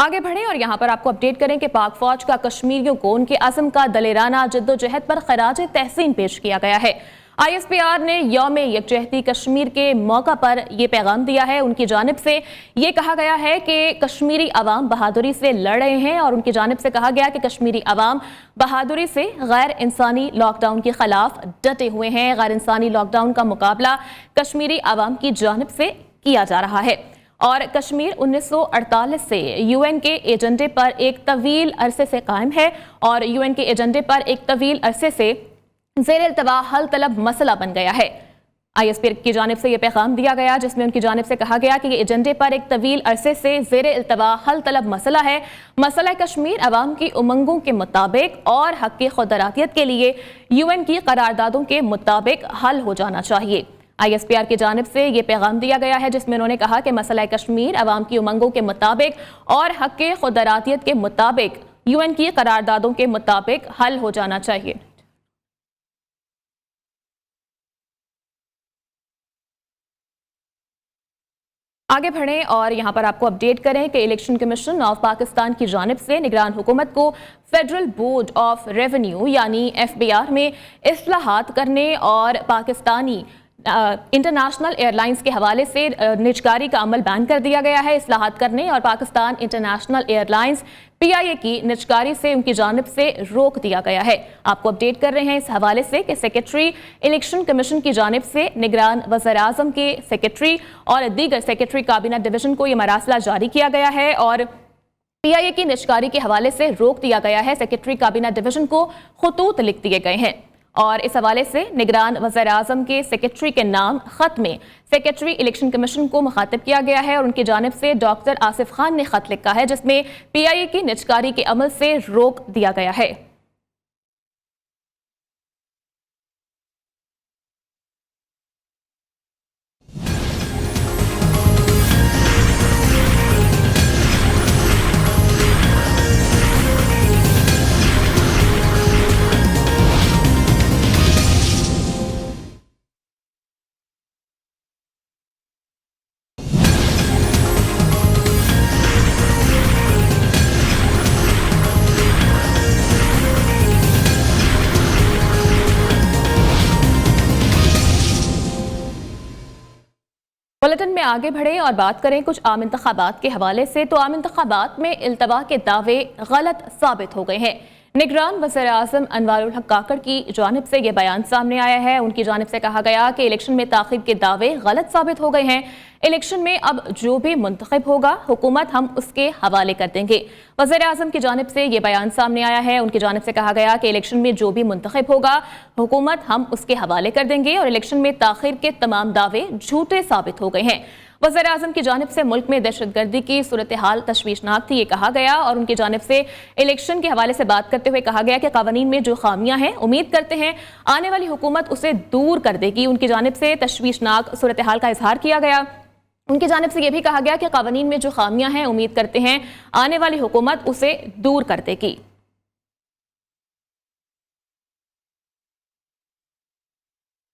आगे बढ़ें और यहाँ पर आपको अपडेट करें कि पाक फौज का कश्मीरियों को उनके अज़म का दलेराना जद्दोजहद पर खराज तहसीन पेश किया गया है। ISPR ने यौम यकजहती कश्मीर के मौका पर यह पैगाम दिया है। उनकी जानिब से ये कहा गया है कि कश्मीरी अवाम बहादुरी से लड़ रहे हैं और उनकी जानिब से कहा गया कि कश्मीरी अवाम बहादुरी से गैर इंसानी लॉकडाउन के खिलाफ डटे हुए हैं। गैर इंसानी लॉकडाउन का मुकाबला कश्मीरी अवाम की जानिब से किया जा रहा है और कश्मीर 1948 से UN के एजेंडे पर एक तवील अरसे से कायम है और UN के एजेंडे पर एक तवील अरसे से ज़ेर इल्तवा हल तलब मसला बन गया है। ISPR की जानिब से यह पैगाम दिया गया जिसमें उनकी जानिब से कहा गया कि ये एजेंडे पर एक तवील अरसे से ज़ेर इल्तवा हल तलब मसला है। मसला कश्मीर अवाम की उमंगों के मुताबिक और हक की खुदरातियत के लिए UN की करारदादों के मुताबिक हल हो जाना चाहिए। ISPR की जानिब से यह पैगाम दिया गया है जिसमें उन्होंने कहा कि मसला कश्मीर अवाम की उमंगों के मुताबिक और हक की खुदरातियत के मुताबिक UN की करारदादों के मुताबिक हल हो जाना चाहिए। आगे बढ़ें और यहाँ पर आपको अपडेट करें कि इलेक्शन कमीशन ऑफ पाकिस्तान की जानिब से निगरान हुकूमत को फेडरल बोर्ड ऑफ रेवेन्यू यानी FBR में इस्लाहात करने और पाकिस्तानी इंटरनेशनल एयरलाइंस के हवाले से निजकारी का अमल बैन कर दिया गया है। इस्लाहात करने और पाकिस्तान इंटरनेशनल एयरलाइंस PIA की निजकारी से उनकी जानिब से रोक दिया गया है। आपको अपडेट कर रहे हैं इस हवाले से कि सेक्रेटरी इलेक्शन कमीशन की जानिब से निगरान वज़ीर-ए-आज़म के सेक्रेटरी और दीगर सेक्रेटरी काबीना डिवीजन को यह मरासला जारी किया गया है और PIA की निजकारी के हवाले से रोक दिया गया है। सेक्रेटरी काबीना डिवीजन को खतूत लिख दिए गए हैं और इस हवाले से निगरान वज़ीर-ए-आज़म के सेक्रेटरी के नाम खत में सेक्रेटरी इलेक्शन कमीशन को मुखातिब किया गया है और उनकी जानिब से डॉक्टर आसिफ खान ने खत लिखा है जिसमें PIA की निजकारी के अमल से रोक दिया गया है। बुलेटिन में आगे बढ़े और बात करें कुछ आम इंतखाबात के हवाले से तो आम इंतखाबात में इल्तवा के दावे गलत साबित हो गए हैं। निगरान वज़ीर-ए-आज़म अनवारुल हक काकड़ की जानिब से यह बयान सामने आया है। उनकी जानिब से कहा गया कि इलेक्शन में ताख़ीर के दावे गलत साबित हो गए हैं। इलेक्शन में अब जो भी मुंतखब होगा हुकूमत हम उसके हवाले कर देंगे। वज़ीर-ए-आज़म की जानिब से यह बयान सामने आया है। उनकी जानिब से कहा गया कि इलेक्शन में जो भी मुंतखब होगा हुकूमत हम उसके हवाले कर देंगे और इलेक्शन में ताख़ीर के तमाम दावे झूठे साबित हो गए हैं। वज़ीर-ए-आज़म की जानिब से मुल्क में दहशतगर्दी की सूरत हाल तशवीशनाक थी, ये कहा गया और उनकी जानिब से इलेक्शन के हवाले से बात करते हुए कहा गया कि क़वानीन में जो खामियां हैं उम्मीद करते हैं आने वाली हुकूमत उसे दूर कर देगी। उनकी जानिब से तशवीशनाक सूरत हाल का इजहार किया गया। उनकी जानिब से यह भी कहा गया कि क़वानीन में जो खामियां हैं उम्मीद करते हैं आने वाली हुकूमत उसे दूर कर देगी।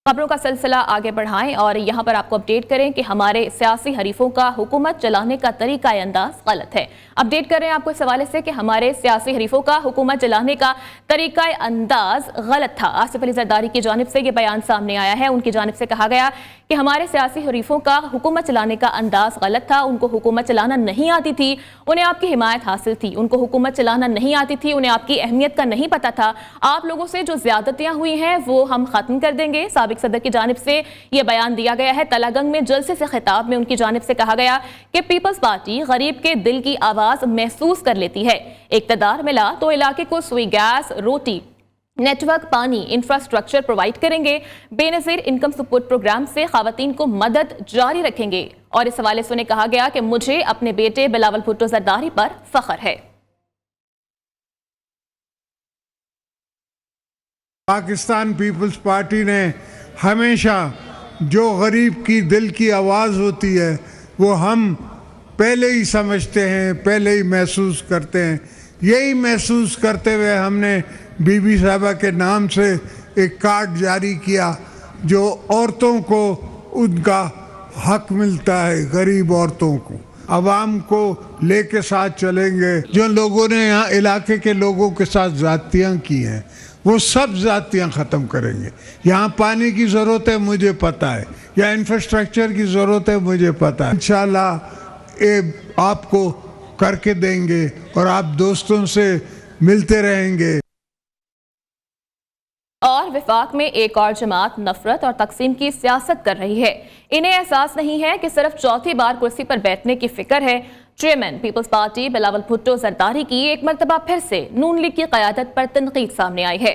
खबरों का सिलसिला आगे बढ़ाएं और यहाँ पर आपको अपडेट करें कि हमारे सियासी हरीफों का हुकूमत चलाने का तरीका अंदाज गलत है। अपडेट कर रहे हैं आपको इस हवाले से कि हमारे सियासी हरीफों का हुकूमत चलाने का तरीका अंदाज गलत था। आसिफ अली जरदारी की जानिब से यह बयान सामने आया है। उनकी जानिब से कहा गया कि हमारे सियासी हरीफों का हुकूमत चलाने का अंदाज गलत था। उनको हुकूमत चलाना नहीं आती थी, उन्हें आपकी हिमायत हासिल थी। उनको हुकूमत चलाना नहीं आती थी, उन्हें आपकी अहमियत का नहीं पता था। आप लोगों से जो ज्यादतियां हुई हैं वो हम खत्म कर देंगे। साबिक सदर की जानिब से यह बयान दिया गया है। तलागंग में जलसे से खिताब में उनकी जानिब से कहा गया कि पीपल्स पार्टी गरीब के दिल की आवाज महसूस कर लेती है। इक़्तिदार मिला तो इलाके को सुई गैस, रोटी, नेटवर्क, पानी, इंफ्रास्ट्रक्चर प्रोवाइड करेंगे। बेनज़ीर इनकम सपोर्ट प्रोग्राम से ख़वातीन को मदद जारी रखेंगे। और इस हवाले से उन्हें कहा गया कि मुझे अपने बेटे बिलावल भुट्टो जरदारी पर फख्र है। पाकिस्तान पीपल्स पार्टी ने हमेशा जो गरीब की दिल की आवाज़ होती है वो हम पहले ही समझते हैं, पहले ही महसूस करते हैं। यही महसूस करते हुए हमने बीबी साहबा के नाम से एक कार्ड जारी किया जो औरतों को उनका हक मिलता है, गरीब औरतों को। अवाम को लेके साथ चलेंगे। जो लोगों ने यहाँ इलाके के लोगों के साथ ज़्यादतियाँ की हैं वो सब ज़्यादतियाँ ख़त्म करेंगे। यहाँ पानी की ज़रूरत है मुझे पता है, या इंफ्रास्ट्रक्चर की ज़रूरत है मुझे पता है। इंशाल्लाह ये आपको करके देंगे और आप दोस्तों से मिलते रहेंगे। और विफाक में एक और जमात नफरत और तकसीम की सियासत कर रही है। इन्हें एहसास नहीं है कि सिर्फ चौथी बार कुर्सी पर बैठने की फिक्र है। Chairman Peoples Party Bilawal Bhutto Zardari की एक मरतबा फिर से नून लीग की क़यादत पर तनकीद सामने आई है।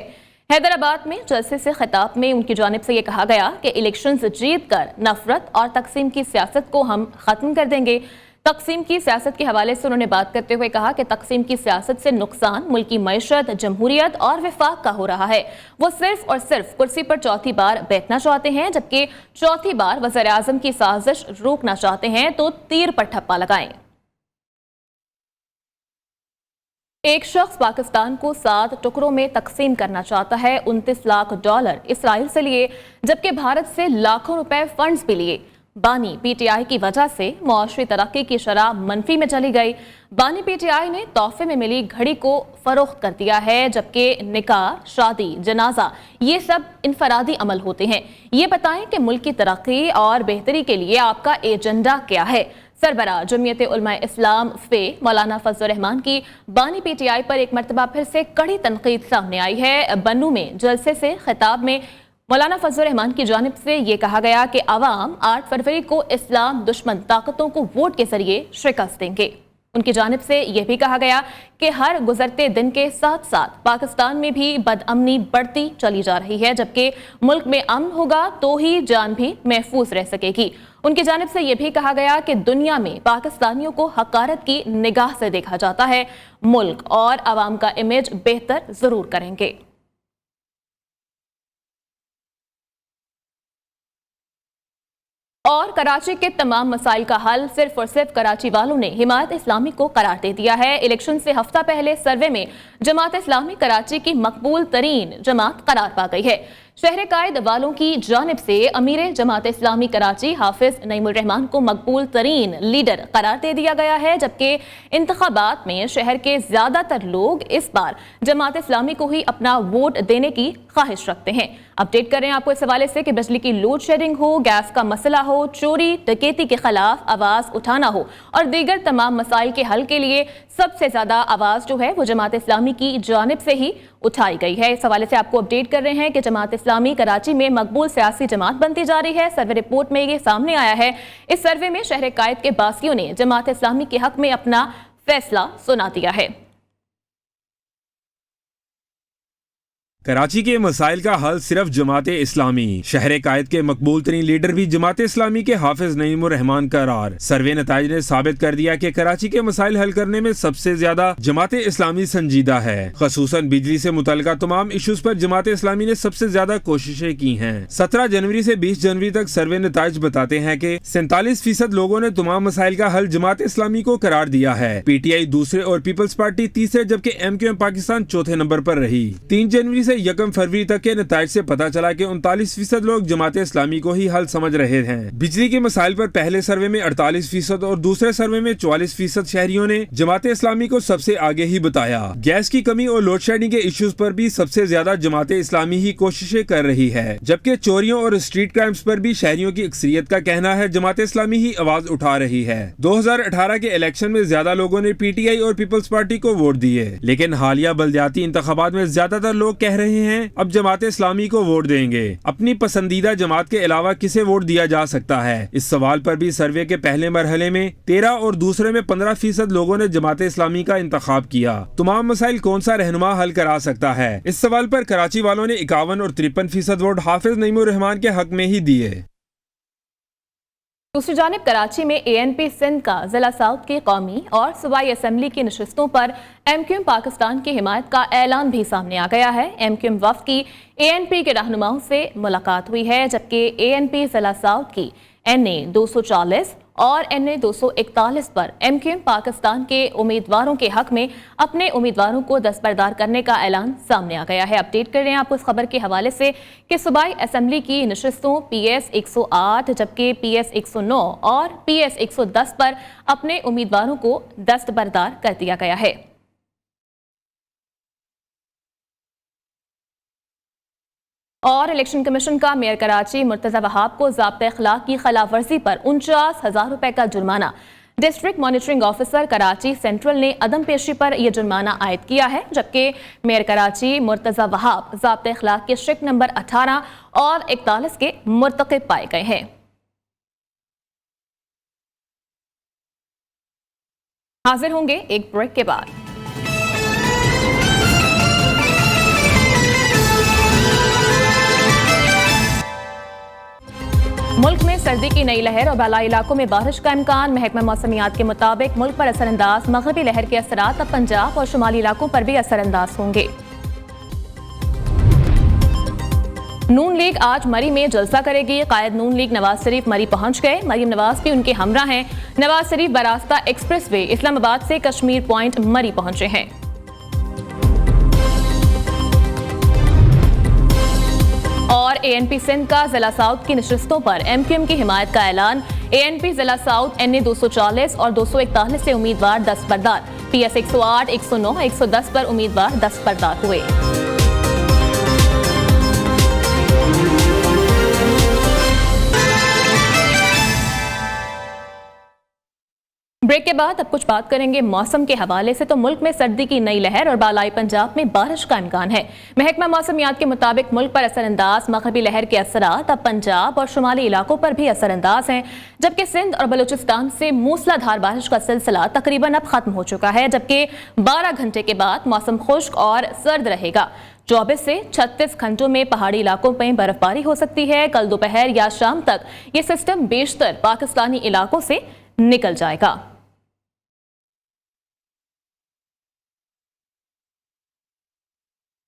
हैदराबाद में जलसे से खिताब में उनकी जानिब से यह कहा गया कि इलेक्शंस जीत कर नफरत और तकसीम की सियासत को हम खत्म कर देंगे। तकसीम की सियासत के हवाले से उन्होंने बात करते हुए कहा कि तकसीम की सियासत से नुकसान मुल्क की मईशत, जमहूरियत और विफाक का हो रहा है। वो सिर्फ और सिर्फ कुर्सी पर चौथी बार बैठना चाहते हैं, जबकि चौथी बार वज़ीर आज़म की साजिश रोकना चाहते हैं तो तीर पर ठप्पा लगाएं। एक शख्स पाकिस्तान को 7 टुकड़ों में तकसीम करना चाहता है। $29 लाख इसराइल से लिए, जबकि भारत से लाखों रुपए फंड्स भी लिए। बानी पीटीआई की वजह से मुआशरी तरक्की की शरह मनफी में चली गई। बानी पीटीआई ने तोहफे में मिली घड़ी को फरोख्त कर दिया है, जबकि निकाह, शादी, जनाजा ये सब इनफरादी अमल होते हैं। ये बताएं कि मुल्क की तरक्की और बेहतरी के लिए आपका एजेंडा क्या है। सरबराह जमीयत उलमा इस्लाम फे मौलाना फजल रहमान की बानी पीटीआई पर एक मरतबा फिर से कड़ी तनकीद सामने आई है। बन्नू में जलसे से खिताब में मौलाना फजल रहमान की जानिब से ये कहा गया कि अवाम 8 फरवरी को इस्लाम दुश्मन ताकतों को वोट के जरिए शिकस्त देंगे। उनकी जानिब से यह भी कहा गया कि हर गुजरते दिन के साथ साथ पाकिस्तान में भी बदअमनी बढ़ती चली जा रही है, जबकि मुल्क में अमन होगा तो ही जान भी महफूज रह सकेगी। उनकी जानिब से यह भी कहा गया कि दुनिया में पाकिस्तानियों को हकारत की निगाह से देखा जाता है। मुल्क और अवाम का इमेज बेहतर जरूर करेंगे। और कराची के तमाम मसाइल का हल सिर्फ और सिर्फ कराची वालों ने हिमायत इस्लामी को करार दे दिया है। इलेक्शन से हफ्ता पहले सर्वे में जमात इस्लामी कराची की मकबूल तरीन जमात करार पा गई है। शहर कायद वालों की जानिब से अमीर जमात इस्लामी कराची हाफिज नईमुर रहमान को मकबूल तरीन लीडर करार दे दिया गया है, जबकि इंतखाबात में शहर के ज्यादातर लोग इस बार जमात इस्लामी को ही अपना वोट देने की ख्वाहिश रखते हैं। अपडेट कर रहे हैं आपको इस हवाले से कि बिजली की लोड शेडिंग हो, गैस का मसला हो, चोरी डकैती के खिलाफ आवाज उठाना हो और दीगर तमाम मसाइल के हल के लिए सबसे ज्यादा आवाज जो है वो जमात इस्लामी की जानिब से ही उठाई गई है। इस हवाले से आपको अपडेट कर रहे हैं कि जमात इस्लामी कराची में मकबूल सियासी जमात बनती जा रही है। सर्वे रिपोर्ट में ये सामने आया है। इस सर्वे में शहर कायद के बासियों ने जमात इस्लामी के हक में अपना फैसला सुना दिया है। कराची के मसाइल का हल सिर्फ जमात इस्लामी। शहर कायद के मकबूल तरीन लीडर भी जमात इस्लामी के हाफिज नईमुर रहमान करार। सर्वे नताइज ने साबित कर दिया कि कराची के मसाइल हल करने में सबसे ज्यादा जमात इस्लामी संजीदा है। खसूसन बिजली से मुतल्लिका तमाम इशूज पर जमात इस्लामी ने सबसे ज्यादा कोशिशें की हैं। 17 जनवरी से 20 जनवरी तक सर्वे नताइज बताते हैं कि 47% लोगों ने तमाम मसाइल का हल जमात इस्लामी को करार दिया है। पीटीआई दूसरे और पीपल्स पार्टी तीसरे, जबकि MQM पाकिस्तान चौथे नंबर पर रही। 3 जनवरी 1 फरवरी तक के नताइज से पता चला कि 39% लोग जमात इस्लामी को ही हल समझ रहे हैं। बिजली के मसाइल पर पहले सर्वे में 48% और दूसरे सर्वे में 44% शहरियों ने जमात इस्लामी को सबसे आगे ही बताया। गैस की कमी और लोड शेडिंग के इश्यूज पर भी सबसे ज्यादा जमात इस्लामी ही कोशिशें कर रही है, जबकि चोरियों और स्ट्रीट क्राइम्स पर भी शहरियों की अक्सरियत का कहना है जमात इस्लामी ही आवाज उठा रही है। 2018 के इलेक्शन में ज्यादा लोगों ने पीटीआई और पीपल्स पार्टी को वोट दिए, लेकिन हालिया बल्दियाती इंतखाबात में ज्यादातर लोग कह रहे हैं अब जमात इस्लामी को वोट देंगे। अपनी पसंदीदा जमात के अलावा किसे वोट दिया जा सकता है? इस सवाल पर भी सर्वे के पहले मरहले में 13 और दूसरे में 15% लोगों ने जमात इस्लामी का इंतखाब किया। तमाम मसाइल कौन सा रहनुमा हल करा सकता है? इस सवाल पर कराची वालों ने 51 और 53% वोट हाफिज नईमुर रहमान के हक में ही दिए। दूसरी जानिब कराची में ANP सिंध का जिला साउथ की कौमी और सूबाई असम्बली की नशिस्तों पर MQM पाकिस्तान की हिमायत का ऐलान भी सामने आ गया है। MQM वफ्द की ANP के रहनुमाओं से मुलाकात हुई है, जबकि ANP जिला साउथ की NA 240 और NA 241 पर MQM पाकिस्तान के उम्मीदवारों के हक में अपने उम्मीदवारों को दस्तबरदार करने का ऐलान सामने आ गया है। अपडेट कर रहे हैं आपको इस खबर के हवाले से कि सूबाई असेंबली की नशिस्तों PS 108 जबकि PS 109 और PS 110 पर अपने उम्मीदवारों को दस्तबरदार कर दिया गया है। और इलेक्शन कमीशन का मेयर कराची मुर्तजा वहाब को ज़ाब्ते अखलाक की खिलाफ वर्जी पर 49,000 रुपए का जुर्माना। District monitoring officer Karachi central ने अदम पेशी पर यह जुर्माना आयद किया है, जबकि मेयर कराची मुर्तजा वहाब ज़ाब्ते अखलाक के शिक नंबर 18 और 41 के मुर्तकिब पाए गए हैं। हाजिर होंगे एक ब्रेक के बाद। मुल्क में सर्दी की नई लहर और बालाई इलाकों में बारिश का इम्कान। महकमा मौसमियात के मुताबिक मुल्क पर असरअंदाज मगरबी लहर के असरात अब पंजाब और शुमाली इलाकों पर भी असरअंदाज होंगे। नून लीग आज मरी में जलसा करेगी। कायद नून लीग नवाज शरीफ मरी पहुंच गए। मरीम नवाज भी उनके हमरा हैं। नवाज शरीफ बरास्ता एक्सप्रेसवे इस्लामाबाद से कश्मीर पॉइंट मरी पहुंचे हैं। और ANP सिंध का जिला साउथ की नशिस्तों पर MQM की हिमायत का ऐलान। ANP जिला साउथ NA 240 और 241 से उम्मीदवार दस्तबरदार। PS 108, 109, 110 पर उम्मीदवार दस्तबरदार हुए। ब्रेक के बाद अब कुछ बात करेंगे मौसम के हवाले से। तो मुल्क में सर्दी की नई लहर और बालाई पंजाब में बारिश का इम्कान है। महकमा मौसमियात के मुताबिक मुल्क पर असरअंदाज मगरबी लहर के असरात अब पंजाब और शुमाली इलाकों पर भी असरअंदाज हैं, जबकि सिंध और बलूचिस्तान से मूसलाधार बारिश का सिलसिला तकरीबन अब खत्म हो चुका है, जबकि 12 घंटे के बाद मौसम खुश्क और सर्द रहेगा। 24 से 36 घंटों में पहाड़ी इलाकों में बर्फबारी हो सकती है। कल दोपहर या शाम तक ये सिस्टम बेशतर पाकिस्तानी इलाकों से निकल जाएगा।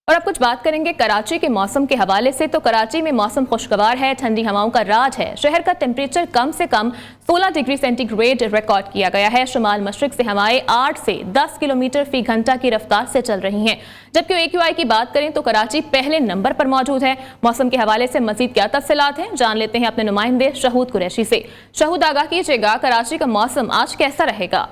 और अब कुछ बात करेंगे कराची के मौसम के हवाले से। तो कराची में मौसम खुशगवार है, ठंडी हवाओं का राज है। शहर का टेम्परेचर कम से कम 16 डिग्री सेंटीग्रेड रिकॉर्ड किया गया है। शुमाल मशरिक से हवाएं 8 से 10 किलोमीटर फी घंटा की रफ्तार से चल रही हैं, जबकि AQI की बात करें तो कराची पहले नंबर पर मौजूद है। मौसम के हवाले से मजीद क्या तफसीलात हैं, जान लेते हैं अपने नुमाइंदे शहूद कुरैशी से। शहूद, आगाह कीजिएगा, कराची का मौसम आज कैसा रहेगा?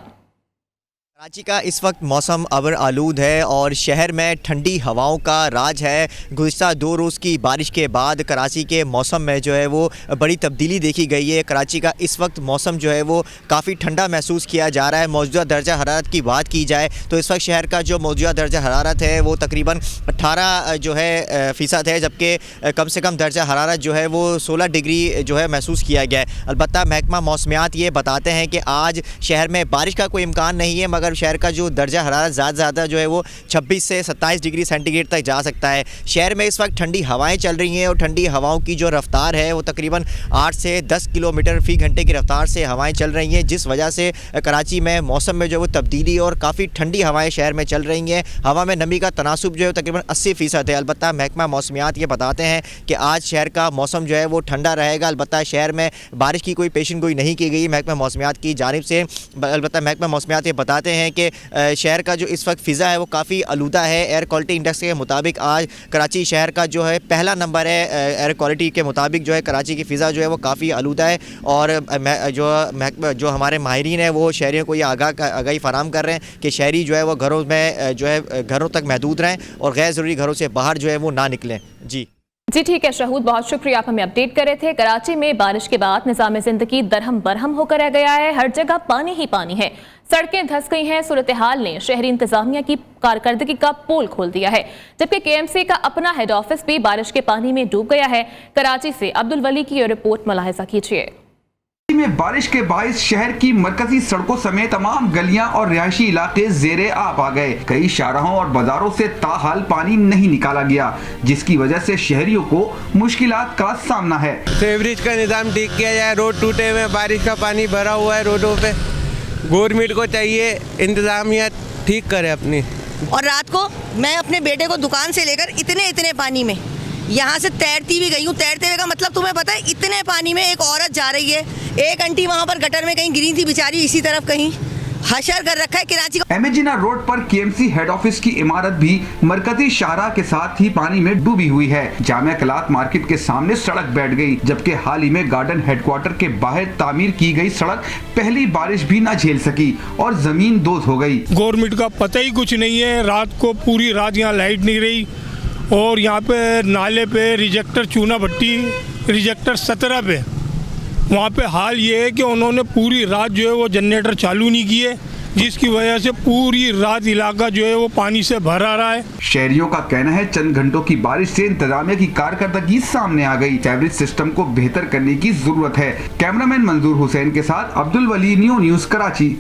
कराची का इस वक्त मौसम अबर आलूद है और शहर में ठंडी हवाओं का राज है। गुज़िश्ता 2 रोज़ की बारिश के बाद कराची के मौसम में जो है वो बड़ी तब्दीली देखी गई है। कराची का इस वक्त मौसम जो है वो काफ़ी ठंडा महसूस किया जा रहा है। मौजूदा दर्जा हरारत की बात की जाए तो इस वक्त शहर का जो मौजूदा दर्जा हरारत है वो तकरीबन 18 जो है फ़ीसद है, जबकि कम से कम दर्जा हरारत जो है वो 16 डिग्री जो है महसूस किया गया है। अलबत्ता महकमा मौसमियात ये बताते हैं कि आज शहर में बारिश का कोई इम्कान नहीं है, मगर शहर का जो दर्जा हरारत ज़्यादा जो है वो 26 से 27 डिग्री सेंटीग्रेड तक जा सकता है। शहर में इस वक्त ठंडी हवाएं चल रही हैं और ठंडी हवाओं की जो रफ्तार है वो तकरीबन 8 से 10 किलोमीटर फ़ी घंटे की रफ्तार से हवाएं चल रही हैं, जिस वजह से कराची में मौसम में जो है वो तब्दीली और काफ़ी ठंडी हवाएं शहर में चल रही हैं। हवा में नमी का तनासुब जो है तकरीबन 80% है। अलबत्ता महकमा मौसमियात ये बताते हैं कि आज शहर का मौसम जो है वो ठंडा रहेगा। अलबत्ता शहर में बारिश की कोई पेशन गोई नहीं की गई महकमा मौसमियात की जानिब से। अलबत्ता महकमा मौसमियात ये बताते हैं कि शहर का जो इस वक्त फ़िज़ा है वो काफ़ी आलूदा है। एयर क्वालिटी इंडेक्स के मुताबिक आज कराची शहर का जो है पहला नंबर है। एयर क्वालिटी के मुताबिक जो है कराची की फ़िज़ा जो है वो काफ़ी आलूदा है और जो हमारे माहिरीन हैं वो शहरियों को ये आगाही फ़राम कर रहे हैं कि शहरी जो है वो घरों में जो है घरों तक महदूद रहें और गैर ज़रूरी घरों से बाहर जो है वो ना निकलें। जी ठीक है शहूद, बहुत शुक्रिया, आप हमें अपडेट कर रहे थे। कराची में बारिश के बाद निज़ाम ज़िंदगी दरहम बरहम होकर रह गया है। हर जगह पानी ही पानी है, सड़कें धंस गई हैं। सूरत हाल ने शहरी इंतजामिया की कारकर्दगी का पोल खोल दिया है, जबकि KMC का अपना हेड ऑफिस भी बारिश के पानी में डूब गया है। कराची से अब्दुल वली की रिपोर्ट मुलाहिजा कीजिए। में बारिश के बाइस शहर की मरकजी सड़कों समेत तमाम गलियां और रिहायशी इलाके ज़ेरे आब आ गए। कई शाहराहों और बाजारों से ताहाल पानी नहीं निकाला गया, जिसकी वजह से शहरियों को मुश्किलात का सामना है। सीवरेज का निज़ाम ठीक किया जाए, रोड टूटे हुए, बारिश का पानी भरा हुआ है रोडों पे। गवर्नमेंट को चाहिए इंतजामिया ठीक करे अपनी। और रात को मैं अपने बेटे को दुकान से लेकर इतने पानी में यहाँ से तैरती भी गई हूँ। तैरते हुए का मतलब तुम्हें पता है, इतने पानी में एक औरत जा रही है, एक आंटी वहाँ पर गटर में कहीं गिरी थी बेचारी, इसी तरफ कहीं हशर कर रखा है कराची को। एमेजिना रोड पर केएमसी हेड ऑफिस की इमारत भी मरकजी शाहराह के साथ ही पानी में डूबी हुई है। जामिया कलात मार्केट के सामने सड़क बैठ गई, जबकि हाल ही में गार्डन हेडक्वार्टर के बाहर तामीर की गई सड़क पहली बारिश भी न झेल सकी और जमीन दोज हो गई। गवर्नमेंट का पता ही कुछ नहीं है। रात को पूरी रात यहाँ लाइट नहीं रही और यहाँ पे नाले पे रिजेक्टर चूना भट्टी रिजेक्टर 17 पे वहाँ पे हाल ये है कि उन्होंने पूरी रात जो है वो जनरेटर चालू नहीं किए, जिसकी वजह से पूरी रात इलाका जो है वो पानी से भरा रहा है। शहरियों का कहना है चंद घंटों की बारिश से इंतजामिया की कारकर्दगी सामने आ गई। सीवरेज सिस्टम को बेहतर करने की जरूरत है। कैमरामैन मंजूर हुसैन के साथ अब्दुल वली, न्यूज़ कराची।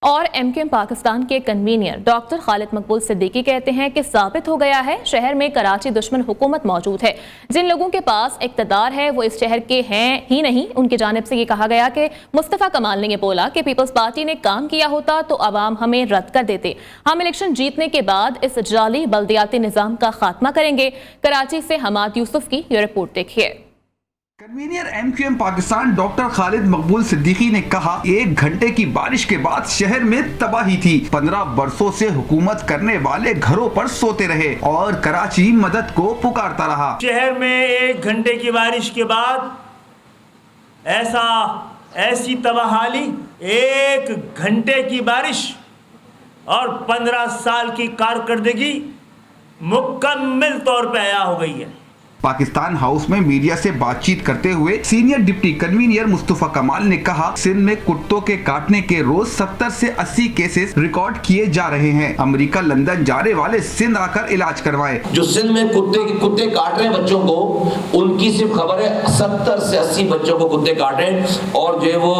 और एमकेएम पाकिस्तान के कन्वीनियर डॉक्टर खालिद मकबूल सिद्दीकी कहते हैं कि साबित हो गया है शहर में कराची दुश्मन हुकूमत मौजूद है। जिन लोगों के पास इक़्तिदार है वो इस शहर के हैं ही नहीं। उनकी जानिब से ये कहा गया कि मुस्तफ़ा कमाल ने ये बोला कि पीपल्स पार्टी ने काम किया होता तो अवाम हमें रद्द कर देते। हम इलेक्शन जीतने के बाद इस जाली बल्दियाती निज़ाम का खात्मा करेंगे। कराची से हमाद यूसुफ की ये रिपोर्ट देखिए। Convener MQM Pakistan doctor Khalid मकबूल सिद्दीकी ने कहा, 1 घंटे की बारिश के बाद शहर में तबाही थी। 15 बरसों से हुकूमत करने वाले घरों पर सोते रहे और कराची मदद को पुकारता रहा। शहर में 1 घंटे की बारिश के बाद ऐसी तबाहाली, 1 घंटे की बारिश और 15 साल की कारकर्दगी मुकम्मल तौर पे अया हो गई है। पाकिस्तान हाउस में मीडिया से बातचीत करते हुए सीनियर डिप्टी कन्वीनियर मुस्तफा कमाल ने कहा, सिंध में कुत्तों के काटने के रोज 70 से 80 केसेस रिकॉर्ड किए जा रहे हैं। अमेरिका, लंदन जाने वाले सिंध आकर इलाज करवाएं। जो सिंध में कुत्ते काट रहे हैं बच्चों को, उनकी सिर्फ खबर है 70 से 80 बच्चों को कुत्ते काट रहे हैं और जो है वो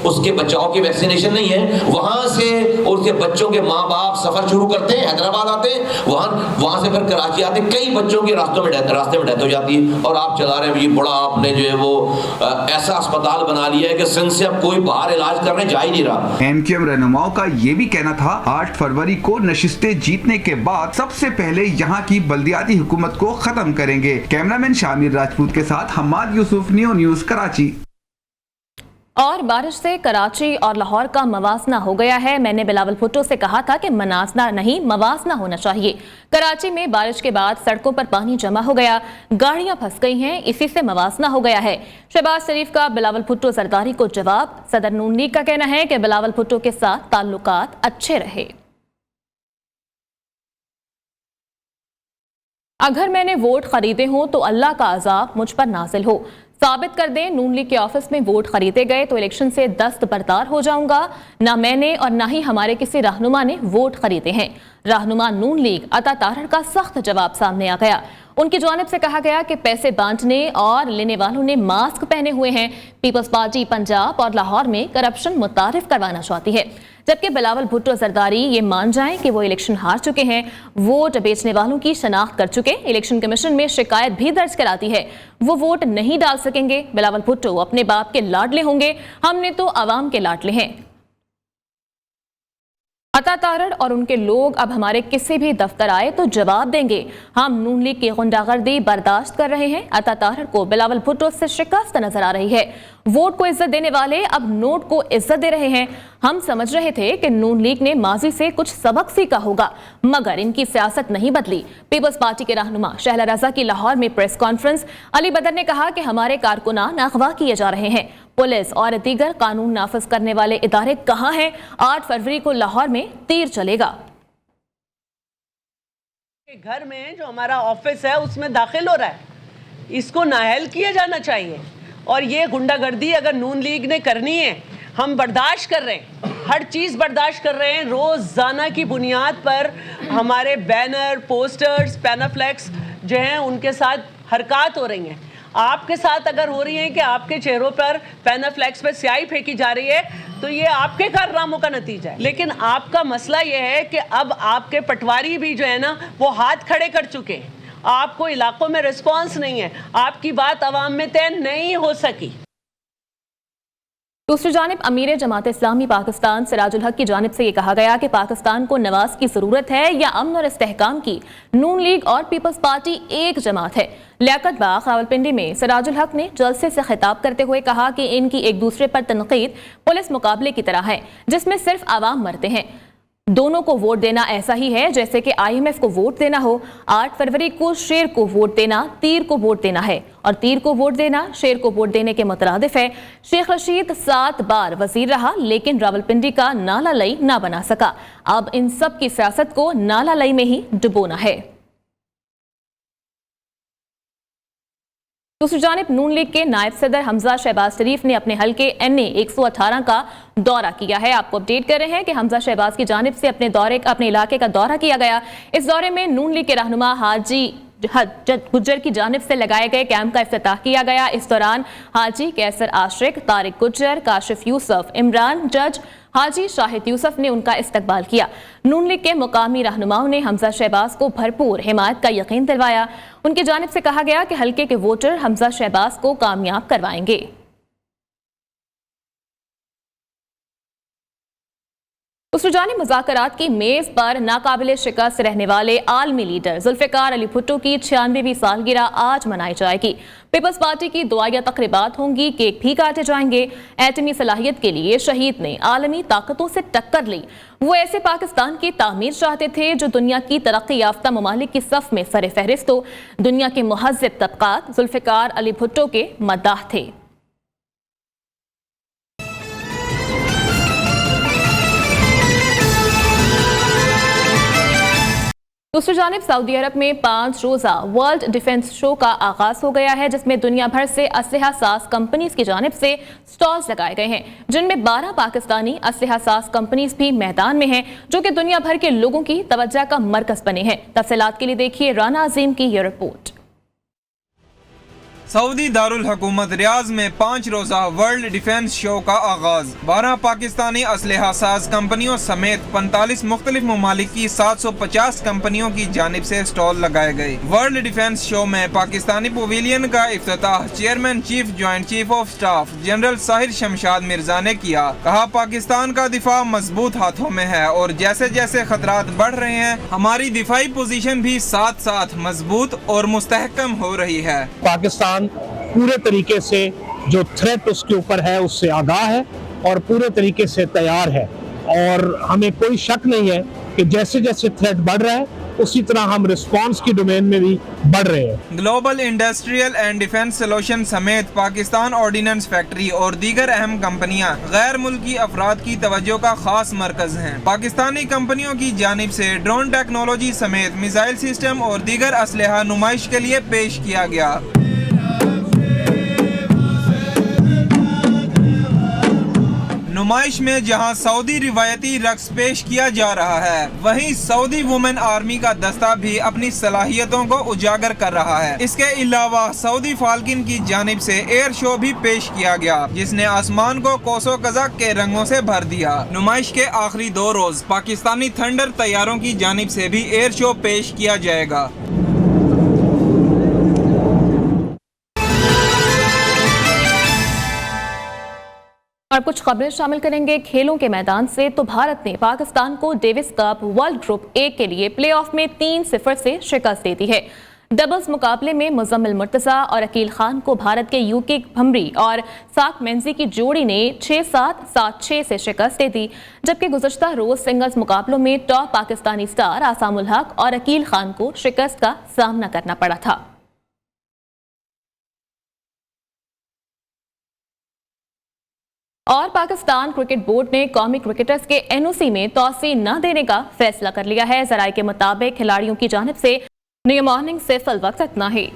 उसके बचाव की वैक्सीनेशन नहीं है। वहां से उसके बच्चों के माँ बाप सफर शुरू करते हैं, हैदराबाद आते हैं, वहां से फिर कराची आते हैं। कई बच्चों की रास्ते में डेथ हो जाती है और आप चला रहे हैं ये बड़ा, आपने जो है वो ऐसा अस्पताल बना लिया है कि सिंध से अब कोई बाहर इलाज करने जा ही नहीं रहा। एमक्यूएम रहनुमाओं का ये भी कहना था, 8 फरवरी को नशिस्तें जीतने के बाद सबसे पहले यहाँ की बल्दियाती हुकूमत को खत्म करेंगे। कैमरामैन शामिर राजपूत के साथ हमाद यूसुफ, न्यूज़ कराची। और बारिश से कराची और लाहौर का मवासना हो गया है। मैंने बिलावल भुट्टो से कहा था कि मनासना नहीं मवासना होना चाहिए। कराची में बारिश के बाद सड़कों पर पानी जमा हो गया, गाड़ियां फंस गई हैं, इसी से मवासना हो गया है। शहबाज शरीफ का बिलावल भुट्टो जरदारी को जवाब। सदर नून लीग का कहना है कि बिलावल भुट्टो के साथ ताल्लुकात अच्छे रहे। अगर मैंने वोट खरीदे हों तो अल्लाह का अजाब मुझ पर नाजिल हो। साबित कर दें नून लीग के ऑफिस में वोट खरीदे गए तो इलेक्शन से दस्तबरदार हो जाऊंगा। ना मैंने और ना ही हमारे किसी रहनुमा ने वोट खरीदे हैं। रहनुमा नून लीग अता तारड़ का सख्त जवाब सामने आ गया। उनकी जानिब से कहा गया कि पैसे बांटने और लेने वालों ने मास्क पहने हुए हैं। पीपल्स पार्टी पंजाब और लाहौर में करप्शन मुतारिफ करवाना चाहती है, जबकि बिलावल भुट्टो जरदारी ये मान जाएं कि वो इलेक्शन हार चुके हैं, वोट बेचने वालों की शनाख्त कर चुके, इलेक्शन कमीशन में शिकायत भी दर्ज कराती है, वो वोट नहीं डाल सकेंगे। बिलावल भुट्टो अपने बाप के लाडले होंगे, हमने तो आवाम के लाडले हैं। अता तारड़ और उनके लोग अब हमारे किसी भी दफ्तर आए तो जवाब देंगे। हम नून लीग की गुंडागर्दी बर्दाश्त कर रहे हैं। अता तारड़ को बिलावल भुट्टो से शिकस्त नजर आ रही है। वोट को इज्जत देने वाले अब नोट को इज्जत दे रहे हैं। हम समझ रहे थे कि नून लीग ने माजी से कुछ सबक सीखा होगा, मगर इनकी सियासत नहीं बदली। पीपल्स पार्टी के रहनुमा शहला रजा की लाहौर में प्रेस कॉन्फ्रेंस। अली बदर ने कहा कि हमारे कारकुनान अगवा किए जा रहे हैं। पुलिस और दीगर कानून नाफिज करने वाले इदारे कहां हैं? 8 फरवरी को लाहौर में तीर चलेगा। घर में जो हमारा ऑफिस है उसमें दाखिल हो रहा है, इसको नाअहल किया जाना चाहिए। और ये गुंडागर्दी अगर नून लीग ने करनी है, हम बर्दाश्त कर रहे हैं, हर चीज़ बर्दाश्त कर रहे हैं। रोज़ाना की बुनियाद पर हमारे बैनर, पोस्टर्स, पैनाफ्लेक्स जो हैं उनके साथ हरकत हो रही हैं। आपके साथ अगर हो रही है कि आपके चेहरों पर पैनाफ्लेक्स पर स्याही फेंकी जा रही है तो ये आपके कारनामों का नतीजा है। लेकिन आपका मसला ये है कि अब आपके पटवारी भी जो है ना वो हाथ खड़े कर चुके हैं। आपको इलाकों में रिस्पांस नहीं है, आपकी बात आवाम में तय नहीं हो सकी। दूसरी जानिब अमीर जमात इस्लामी पाकिस्तान सिराजुल हक की जानिब से ये कहा गया कि पाकिस्तान को नवाज की जरूरत है या अमन और इस्तेहकाम की। नून लीग और पीपल्स पार्टी एक जमात है। लियाकत बाग रावलपिंडी में सिराजुल हक ने जलसे से खिताब करते हुए कहा कि इनकी एक दूसरे पर तनकीद पुलिस मुकाबले की तरह है जिसमें सिर्फ आवाम मरते हैं। दोनों को वोट देना ऐसा ही है जैसे कि IMF को वोट देना हो। 8 फरवरी को शेर को वोट देना तीर को वोट देना है और तीर को वोट देना शेर को वोट देने के मुतरादिफ है। शेख रशीद 7 बार वजीर रहा लेकिन रावलपिंडी का नाला लई ना बना सका। अब इन सब की सियासत को नाला लई में ही डुबोना है। दूसरी जानिब नून लीग के नायब सदर हमजा शहबाज शरीफ ने अपने हल्के NA 118 का दौरा किया है। आपको अपडेट कर रहे हैं कि हमजा शहबाज की जानिब से अपने इलाके का दौरा किया गया। इस दौरे में नून लीग के रहनुमा हाजी गुज्जर की जानिब से लगाए गए कैंप का इफ्तिताह किया गया। इस दौरान हाजी कैसर आशिक, तारिक गुज्जर, काशिफ यूसुफ, इमरान जज, हाजी शाहिद यूसुफ ने उनका इस्तकबाल किया। नून लीग के मुकामी रहनुमाओं ने हमजा शहबाज को भरपूर हिमायत का यकीन दिलवाया। उनकी जानिब से कहा गया कि हल्के के वोटर हमजा शहबाज को कामयाब करवाएंगे। दूसरी जानिब मुज़ाकरात की मेज पर नाकाबिले शिकस्त रहने वाले आलमी लीडर जुल्फ़िकार अली भुट्टो की 96वीं सालगिरह आज मनाई जाएगी। पीपल्स पार्टी की दुआया तकरीबात होंगी, केक भी काटे जाएंगे। एटमी सलाहियत के लिए शहीद ने आलमी ताकतों से टक्कर ली। वो ऐसे पाकिस्तान की तामीर चाहते थे जो दुनिया की तरक्की याफ्ता ममालिक की सफ में सर फहरिस्त हो। दुनिया के मुहज़्ज़िब तबक़ात जुल्फ़िकार अली भुट्टो के मद्दाह थे। दूसरी जानिब सऊदी अरब में 5 रोज़ा वर्ल्ड डिफेंस शो का आगाज हो गया है जिसमें दुनिया भर से असलहा साज कंपनीज की जानिब से स्टॉल्स लगाए गए हैं जिनमें 12 पाकिस्तानी असलहा साज कंपनीज भी मैदान में हैं जो कि दुनिया भर के लोगों की तवज्जो का मरकज बने हैं। तफसीलात के लिए देखिए राना अजीम की ये रिपोर्ट। सऊदी दारुल हुकूमत रियाज में 5 रोज़ा वर्ल्ड डिफेंस शो का आगाज 12 पाकिस्तानी असलहा साज कंपनियों समेत 45 मुख्तलिफ ममालिक की 750 कंपनियों की जानिब से स्टॉल लगाए गए। वर्ल्ड डिफेंस शो में पाकिस्तानी पवेलियन का इफ्तिताह chairman chief joint chief of staff general Sahir Shamshad Mirza ने किया। कहा, पाकिस्तान का दिफा मजबूत हाथों में है और जैसे जैसे खतरात बढ़ रहे हैं हमारी दिफाई पोजीशन भी साथ साथ मजबूत और मुस्तहकम हो रही है। पाकिस्तान पूरे तरीके से जो थ्रेट उसके ऊपर है उससे आगाह है और पूरे तरीके से तैयार है और हमें कोई शक नहीं है कि जैसे जैसे थ्रेट बढ़ रहा है उसी तरह हम रिस्पांस की डोमेन में भी बढ़ रहे हैं। Global industrial and defence solution समेत पाकिस्तान ऑर्डिनेंस फैक्ट्री और दीगर अहम कंपनियां गैर मुल्की अफराद की तवज्जो का खास मरकज हैं। पाकिस्तानी कंपनियों की जानिब से ड्रोन टेक्नोलॉजी समेत मिसाइल सिस्टम और दीगर असलहा नुमाइश के लिए पेश किया गया। नुमाइश में जहां सऊदी रिवायती रक्स पेश किया जा रहा है वहीं सऊदी वुमेन आर्मी का दस्ता भी अपनी सलाहियतों को उजागर कर रहा है। इसके अलावा सऊदी फाल्कन की जानिब से एयर शो भी पेश किया गया जिसने आसमान को कोसो कज़ाक के रंगों से भर दिया। नुमाइश के आखिरी 2 रोज पाकिस्तानी थंडर तैयारों की जानिब से भी एयर शो पेश किया जाएगा। और कुछ खबरें शामिल करेंगे खेलों के मैदान से। तो भारत ने पाकिस्तान को Davis cup world group A के लिए प्लेऑफ में 3-0 से शिकस्त दे दी है। डबल्स मुकाबले में मुजम्मिल मुर्तज़ा और अकील खान को भारत के यूके भमरी और साक मेंजी की जोड़ी ने 6-7, 7-6 से शिकस्त दे दी, जबकि गुज़श्ता रोज सिंगल्स मुकाबलों में टॉप पाकिस्तानी स्टार आसामुल हक और अकील खान को शिकस्त का सामना करना पड़ा था। और पाकिस्तान क्रिकेट बोर्ड ने कौमी क्रिकेटर्स के NOC में तौसी न देने का फैसला कर लिया है। ज़राए के मुताबिक खिलाड़ियों की जानिब से न्यू मॉर्निंग से फिल वक्त इतना ही।